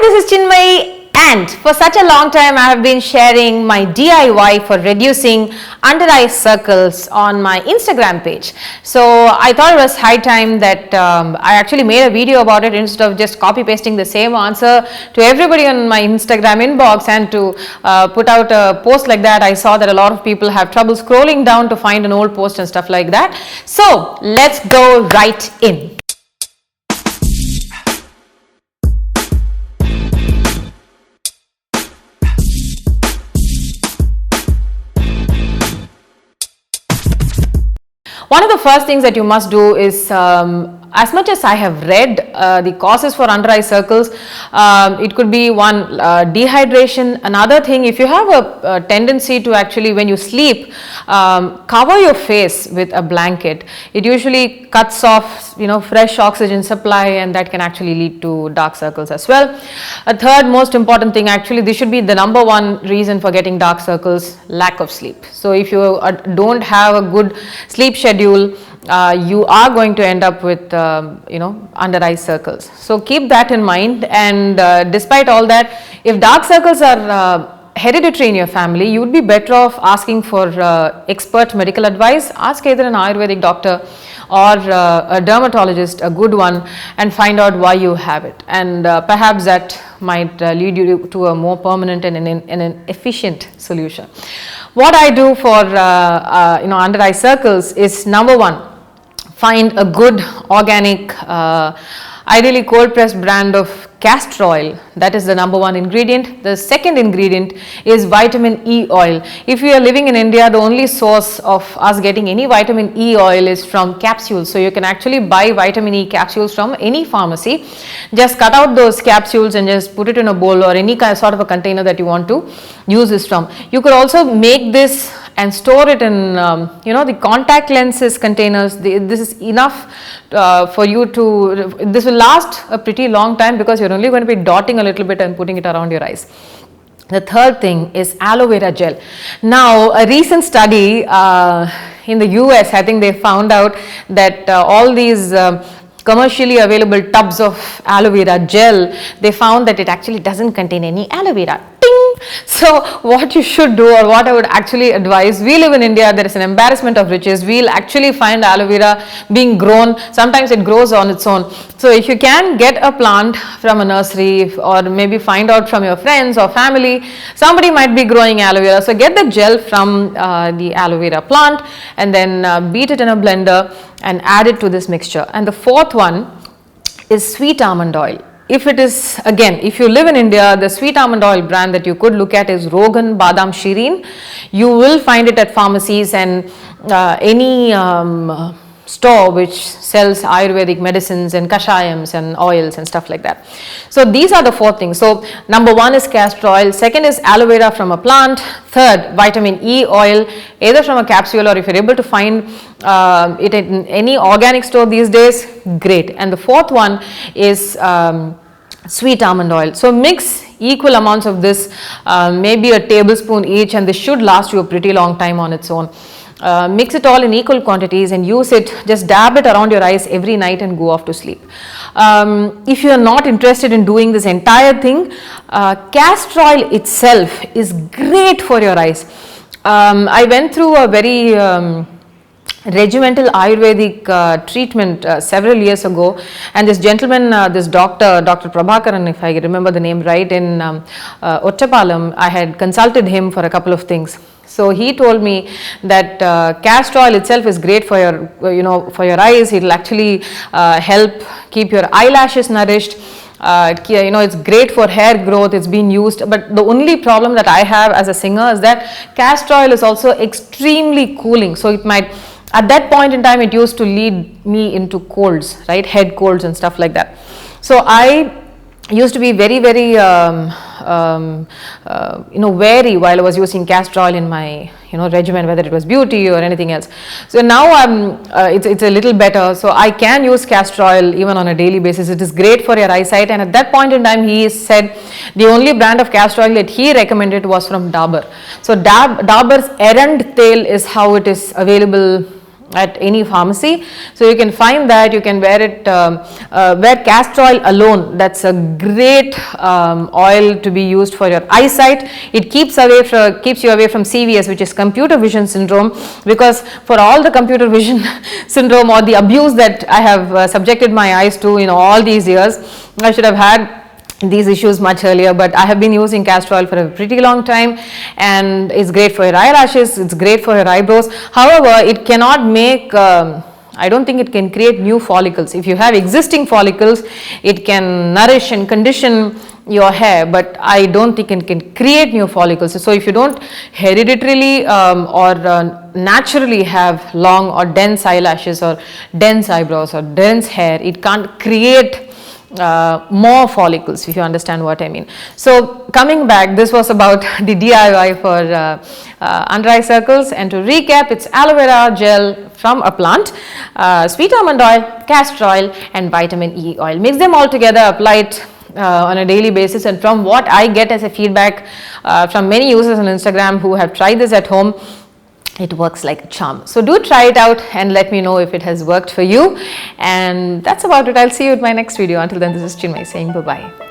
this is Chinmayi, and for such a long time I have been sharing my DIY for reducing under eye circles on my Instagram page. So I thought it was high time that I actually made a video about it instead of just copy pasting the same answer to everybody on my Instagram inbox and to put out a post like that. I saw that a lot of people have trouble scrolling down to find an old post and stuff like that. So let's go right in. One of the first things that you must do is, as much as I have read the causes for under eye circles, it could be one, dehydration. Another thing, if you have a tendency to actually, when you sleep, cover your face with a blanket, it usually cuts off, fresh oxygen supply, and that can actually lead to dark circles as well. A third most important thing, actually this should be the number one reason for getting dark circles: lack of sleep. So if you don't have a good sleep schedule, you are going to end up with under eye circles. So keep that in mind, and despite all that, if dark circles are hereditary in your family, you would be better off asking for expert medical advice. Ask either an Ayurvedic doctor or a dermatologist, a good one, and find out why you have it, and perhaps that might lead you to a more permanent and an efficient solution. What I do for under eye circles is, number one, find a good organic, ideally cold pressed brand of castor oil. That is the number one ingredient. The second ingredient is vitamin E oil. If you are living in India, the only source of us getting any vitamin E oil is from capsules. So you can actually buy vitamin E capsules from any pharmacy. Just cut out those capsules and just put it in a bowl or any kind of sort of a container that you want to use this from. You could also make this and store it in the contact lenses containers. This is enough for you to, this will last a pretty long time because you're only going to be dotting a little bit and putting it around your eyes. The third thing is aloe vera gel. Now, a recent study in the US, I think they found out that all these commercially available tubs of aloe vera gel, they found that it actually doesn't contain any aloe vera. So what you should do, or what I would actually advise, we live in India, there is an embarrassment of riches. We'll actually find aloe vera being grown. Sometimes it grows on its own. So if you can get a plant from a nursery, or maybe find out from your friends or family, somebody might be growing aloe vera. So get the gel from the aloe vera plant, and then beat it in a blender and add it to this mixture. And the fourth one is sweet almond oil. If it is, again, if you live in India, the sweet almond oil brand that you could look at is Rogan Badam Shireen. You will find it at pharmacies and any store which sells Ayurvedic medicines and kashayams and oils and stuff like that. So these are the four things. So number one is castor oil, second is aloe vera from a plant, third vitamin E oil, either from a capsule or if you're able to find it in any organic store these days, great. And the fourth one is sweet almond oil. So mix equal amounts of this, maybe a tablespoon each, and this should last you a pretty long time on its own. Mix it all in equal quantities and use it, just dab it around your eyes every night and go off to sleep. If you are not interested in doing this entire thing, castor oil itself is great for your eyes. I went through a very regimental Ayurvedic treatment several years ago, and this gentleman, this Dr. Prabhakaran, if I remember the name right, in Ottapalam, I had consulted him for a couple of things. So he told me that castor oil itself is great for your, for your eyes. It will actually help keep your eyelashes nourished. It's great for hair growth. It's been used, but the only problem that I have as a singer is that castor oil is also extremely cooling. So it might, at that point in time, it used to lead me into colds, right? Head colds and stuff like that. So I used to be very, very wary while I was using castor oil in my regimen, whether it was beauty or anything else. So now it's a little better. So I can use castor oil even on a daily basis. It is great for your eyesight. And at that point in time, he said the only brand of castor oil that he recommended was from Dabur. So Dabur's Errand Tail is how it is available at any pharmacy. So you can find that, you can wear it, wear castor oil alone. That's a great oil to be used for your eyesight. It keeps you away from CVS, which is computer vision syndrome, because for all the computer vision syndrome or the abuse that I have subjected my eyes to in all these years, I should have had these issues much earlier, but I have been using castor oil for a pretty long time, and it's great for your eyelashes, it's great for your eyebrows. However, it cannot make I don't think it can create new follicles. If you have existing follicles, it can nourish and condition your hair, but I don't think it can create new follicles. So if you don't hereditarily or naturally have long or dense eyelashes or dense eyebrows or dense hair, it can't create more follicles, if you understand what I mean. So coming back, this was about the DIY for under eye circles, and to recap, it's aloe vera gel from a plant, sweet almond oil, castor oil and vitamin E oil. Mix them all together, apply it on a daily basis, and from what I get as a feedback from many users on Instagram who have tried this at home, it works like a charm. So do try it out and let me know if it has worked for you. And that's about it. I'll see you in my next video. Until then, this is Chinmayi saying bye-bye.